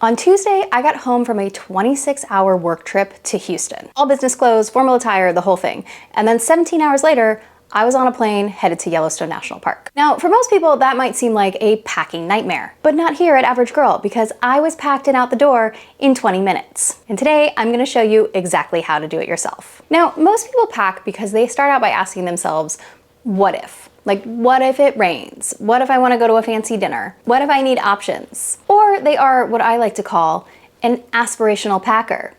On Tuesday, I got home from a 26-hour work trip to Houston. All business clothes, formal attire, the whole thing. And then 17 hours later, I was on a plane headed to Yellowstone National Park. Now, for most people, that might seem like a packing nightmare, but not here at Average Girl, because I was packed and out the door in 20 minutes. And today, I'm gonna show you exactly how to do it yourself. Now, most people pack because they start out by asking themselves, what if? Like, what if it rains? What if I want to go to a fancy dinner? What if I need options? Or they are what I like to call an aspirational packer.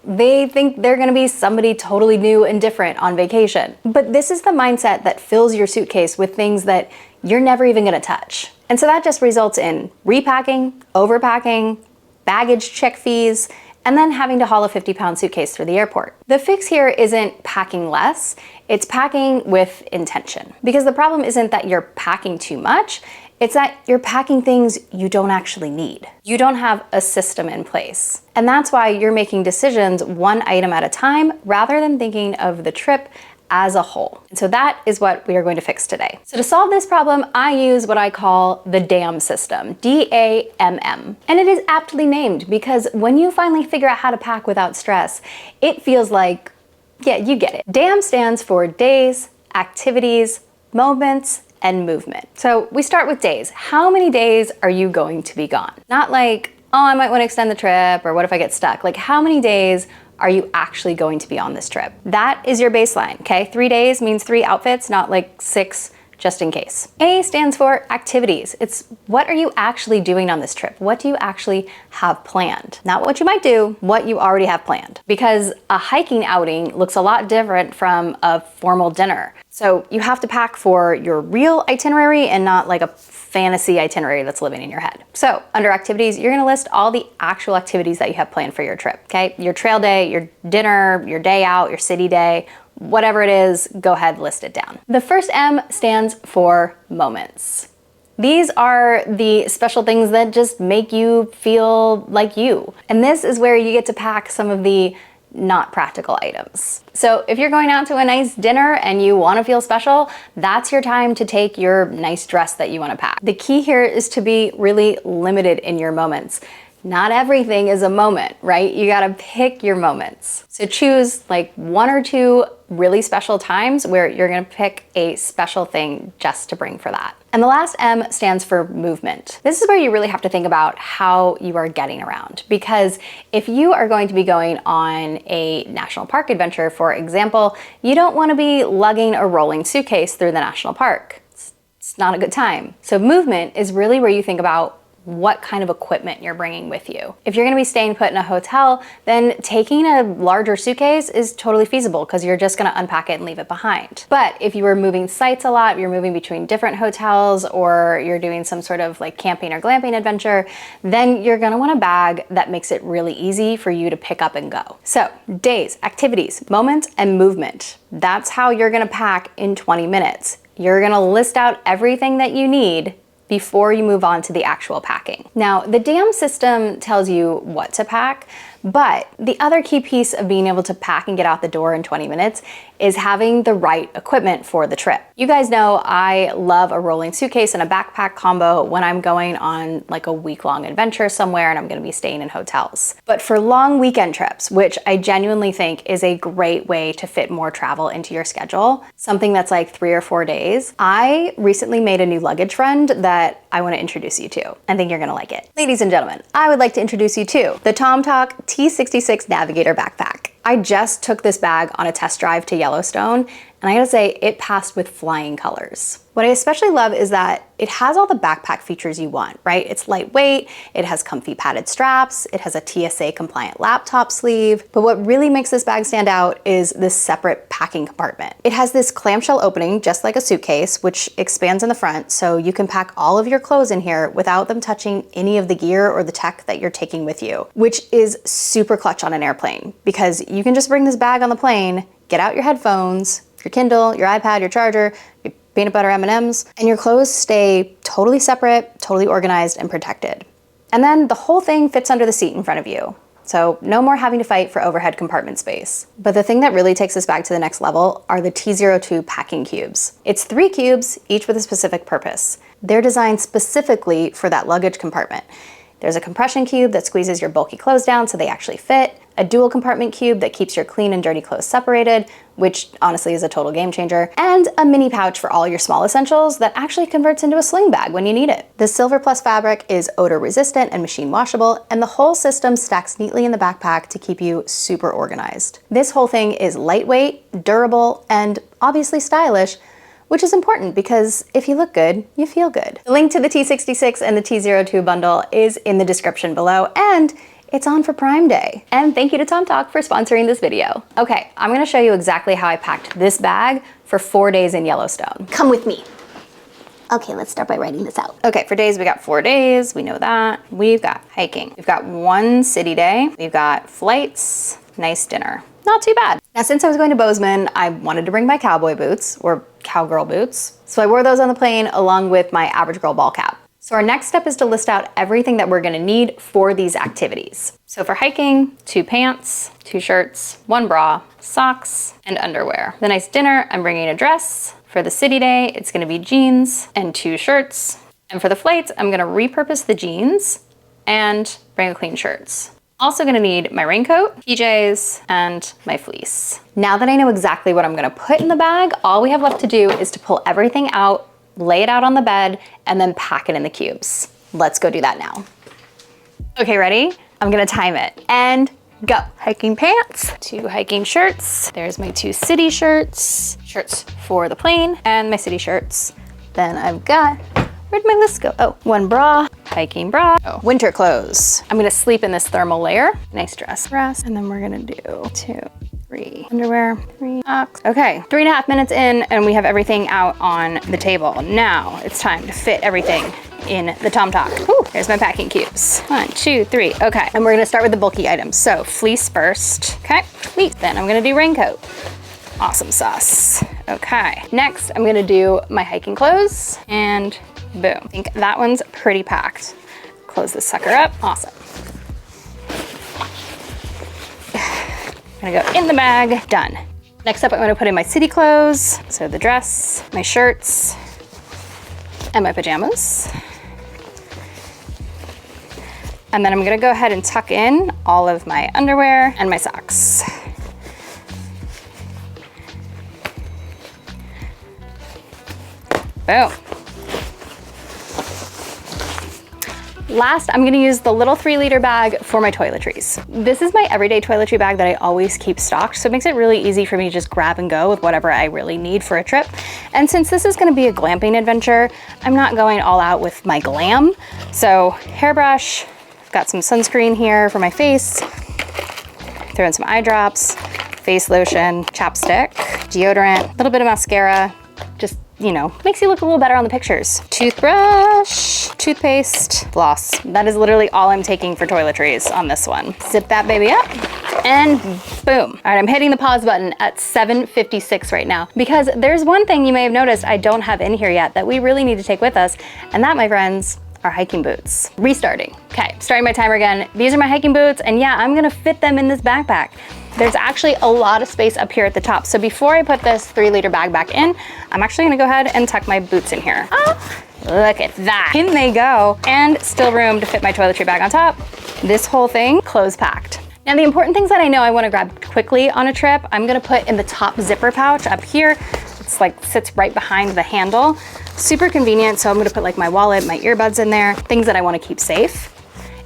They think they're going to be somebody totally new and different on vacation. But this is the mindset that fills your suitcase with things that you're never even going to touch. And so that just results in repacking, overpacking, baggage check fees, and then having to haul a 50-pound suitcase through the airport. The fix here isn't packing less, it's packing with intention. Because the problem isn't that you're packing too much, it's that you're packing things you don't actually need. You don't have a system in place. And that's why you're making decisions one item at a time rather than thinking of the trip as a whole. And so that is what we are going to fix today. So to solve this problem, I use what I call the DAMM system, D-A-M-M. And it is aptly named because when you finally figure out how to pack without stress, it feels like, yeah, you get it. DAMM stands for days, activities, moments, and movement. So we start with days. How many days are you going to be gone? Not like, oh, I might want to extend the trip, or what if I get stuck? Like, how many days are you actually going to be on this trip? That is your baseline, okay? 3 days means 3 outfits, not like 6 just in case. A stands for activities. It's what are you actually doing on this trip? What do you actually have planned? Not what you might do, what you already have planned. Because a hiking outing looks a lot different from a formal dinner. So you have to pack for your real itinerary and not like a fantasy itinerary that's living in your head. So under activities, you're gonna list all the actual activities that you have planned for your trip, okay? Your trail day, your dinner, your day out, your city day, whatever it is, go ahead, list it down. The first M stands for moments. These are the special things that just make you feel like you. And this is where you get to pack some of the not practical items. So if you're going out to a nice dinner and you want to feel special, that's your time to take your nice dress that you want to pack. The key here is to be really limited in your moments. Not everything is a moment, right? You gotta pick your moments. So choose like 1 or 2 really special times where you're gonna pick a special thing just to bring for that. And the last M stands for movement. This is where you really have to think about how you are getting around. Because if you are going to be going on a national park adventure, for example, you don't wanna be lugging a rolling suitcase through the national park. It's not a good time. So movement is really where you think about what kind of equipment you're bringing with you. If you're gonna be staying put in a hotel, then taking a larger suitcase is totally feasible because you're just gonna unpack it and leave it behind. But if you were moving sites a lot, you're moving between different hotels, or you're doing some sort of like camping or glamping adventure, then you're gonna want a bag that makes it really easy for you to pick up and go. So days, activities, moments, and movement. That's how you're gonna pack in 20 minutes. You're gonna list out everything that you need before you move on to the actual packing. Now, the DAMM system tells you what to pack, but the other key piece of being able to pack and get out the door in 20 minutes is having the right equipment for the trip. You guys know I love a rolling suitcase and a backpack combo when I'm going on like a week-long adventure somewhere and I'm gonna be staying in hotels. But for long weekend trips, which I genuinely think is a great way to fit more travel into your schedule, something that's like 3 or 4 days, I recently made a new luggage friend that I wanna introduce you to. I think you're gonna like it. Ladies and gentlemen, I would like to introduce you to the tomtoc T66 Navigator backpack. I just took this bag on a test drive to Yellowstone, and I gotta say, it passed with flying colors. What I especially love is that it has all the backpack features you want, right? It's lightweight, it has comfy padded straps, it has a TSA compliant laptop sleeve, but what really makes this bag stand out is this separate packing compartment. It has this clamshell opening, just like a suitcase, which expands in the front, so you can pack all of your clothes in here without them touching any of the gear or the tech that you're taking with you, which is super clutch on an airplane, because you can just bring this bag on the plane, get out your headphones, your Kindle, your iPad, your charger, your peanut butter M&Ms, and your clothes stay totally separate, totally organized and protected. And then the whole thing fits under the seat in front of you. So no more having to fight for overhead compartment space. But the thing that really takes this bag to the next level are the T02 Packing Cubes. It's 3 cubes, each with a specific purpose. They're designed specifically for that luggage compartment. There's a compression cube that squeezes your bulky clothes down so they actually fit, a dual compartment cube that keeps your clean and dirty clothes separated, which honestly is a total game changer, and a mini pouch for all your small essentials that actually converts into a sling bag when you need it. The Silver Plus fabric is odor resistant and machine washable, and the whole system stacks neatly in the backpack to keep you super organized. This whole thing is lightweight, durable, and obviously stylish, which is important because if you look good, you feel good. The link to the T66 and the T02 bundle is in the description below, and it's on for Prime Day. And thank you to tomtoc for sponsoring this video. Okay, I'm gonna show you exactly how I packed this bag for 4 days in Yellowstone. Come with me. Okay, let's start by writing this out. Okay, for days, we got 4 days, we know that. We've got hiking. We've got 1 city day. We've got flights, nice dinner. Not too bad. Now, since I was going to Bozeman, I wanted to bring my cowboy boots, or cowgirl boots. So I wore those on the plane along with my average girl ball cap. So our next step is to list out everything that we're gonna need for these activities. So for hiking, 2 pants, 2 shirts, 1 bra, socks, and underwear. The nice dinner, I'm bringing a dress. For the city day, it's gonna be jeans and 2 shirts. And for the flights, I'm gonna repurpose the jeans and bring a clean shirts. Also gonna need my raincoat, PJs, and my fleece. Now that I know exactly what I'm gonna put in the bag, all we have left to do is to pull everything out, lay it out on the bed, and then pack it in the cubes. Let's go do that now. Okay, ready? I'm gonna time it and go. Hiking pants, 2 hiking shirts. There's my 2 city shirts, shirts for the plane, and my city shirts. Then I've got, where'd my list go? Oh, 1 bra, hiking bra. Oh, winter clothes. I'm gonna sleep in this thermal layer. Nice dress. And then we're gonna do 2, 3 underwear, 3 socks. Okay, 3.5 minutes in and we have everything out on the table. Now it's time to fit everything in the tomtoc. Ooh, here's my packing cubes. 1, 2, 3, okay. And we're gonna start with the bulky items. So fleece first, okay, fleece. Then I'm gonna do raincoat. Awesome sauce. Okay, next I'm gonna do my hiking clothes and boom. I think that one's pretty packed. Close this sucker up, awesome. Gonna go in the bag, done. Next up, I'm gonna put in my city clothes. So the dress, my shirts, and my pajamas. And then I'm gonna go ahead and tuck in all of my underwear and my socks. Boom. Last, I'm gonna use the little 3-liter bag for my toiletries. This is my everyday toiletry bag that I always keep stocked, so it makes it really easy for me to just grab and go with whatever I really need for a trip. And since this is gonna be a glamping adventure, I'm not going all out with my glam. So hairbrush, I've got some sunscreen here for my face, throw in some eye drops, face lotion, chapstick, deodorant, a little bit of mascara, just, you know, makes you look a little better on the pictures. Toothbrush, toothpaste, floss. That is literally all I'm taking for toiletries on this one. Zip that baby up and boom. All right, I'm hitting the pause button at 7:56 right now because there's one thing you may have noticed I don't have in here yet that we really need to take with us, and that, my friends, are hiking boots. Restarting. Okay, starting my timer again. These are my hiking boots, and yeah, I'm gonna fit them in this backpack. There's actually a lot of space up here at the top. So before I put this 3-liter bag back in, I'm actually gonna go ahead and tuck my boots in here. Oh, look at that. In they go. And still room to fit my toiletry bag on top. This whole thing close packed. Now the important things that I know I wanna grab quickly on a trip, I'm gonna put in the top zipper pouch up here. It's like sits right behind the handle. Super convenient, so I'm gonna put like my wallet, my earbuds in there, things that I wanna keep safe.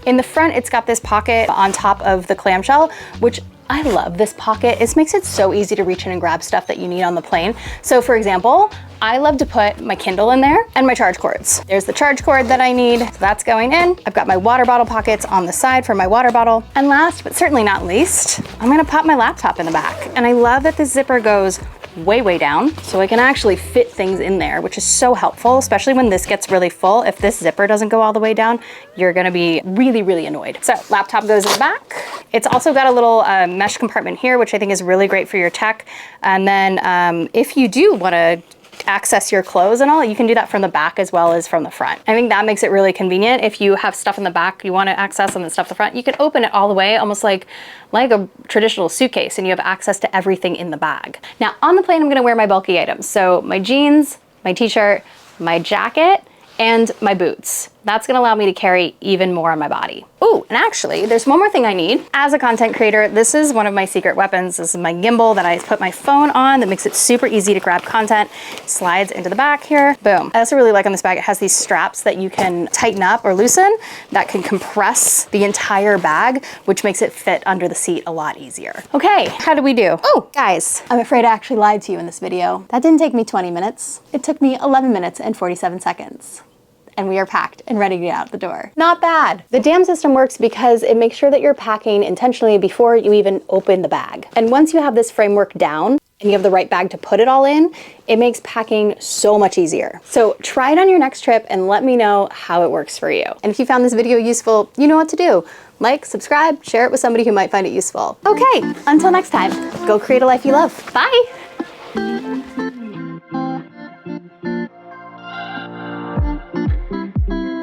In the front, it's got this pocket on top of the clamshell, which I love this pocket. It makes it so easy to reach in and grab stuff that you need on the plane. So for example, I love to put my Kindle in there and my charge cords. There's the charge cord that I need, so that's going in. I've got my water bottle pockets on the side for my water bottle. And last, but certainly not least, I'm gonna pop my laptop in the back. And I love that this zipper goes way down, so I can actually fit things in there, which is so helpful, especially when this gets really full. If this zipper doesn't go all the way down, you're gonna be really annoyed. So laptop goes in the back. It's also got a little mesh compartment here, which I think is really great for your tech. And then if you do wanna access your clothes and all, you can do that from the back as well as from the front. I think that makes it really convenient. If you have stuff in the back you want to access and the stuff in the front, you can open it all the way, almost like a traditional suitcase, and you have access to everything in the bag. Now on the plane, I'm gonna wear my bulky items. So my jeans, my t-shirt, my jacket, and my boots. That's gonna allow me to carry even more on my body. Ooh, and actually, there's one more thing I need. As a content creator, this is one of my secret weapons. This is my gimbal that I put my phone on that makes it super easy to grab content. Slides into the back here, boom. I also really like on this bag, it has these straps that you can tighten up or loosen that can compress the entire bag, which makes it fit under the seat a lot easier. Okay, how did we do? Oh, guys, I'm afraid I actually lied to you in this video. That didn't take me 20 minutes. It took me 11 minutes and 47 seconds. And we are packed and ready to get out the door. Not bad. The DAMM system works because it makes sure that you're packing intentionally before you even open the bag. And once you have this framework down and you have the right bag to put it all in, it makes packing so much easier. So try it on your next trip and let me know how it works for you. And if you found this video useful, you know what to do. Like, subscribe, share it with somebody who might find it useful. Okay, until next time, go create a life you love. Bye.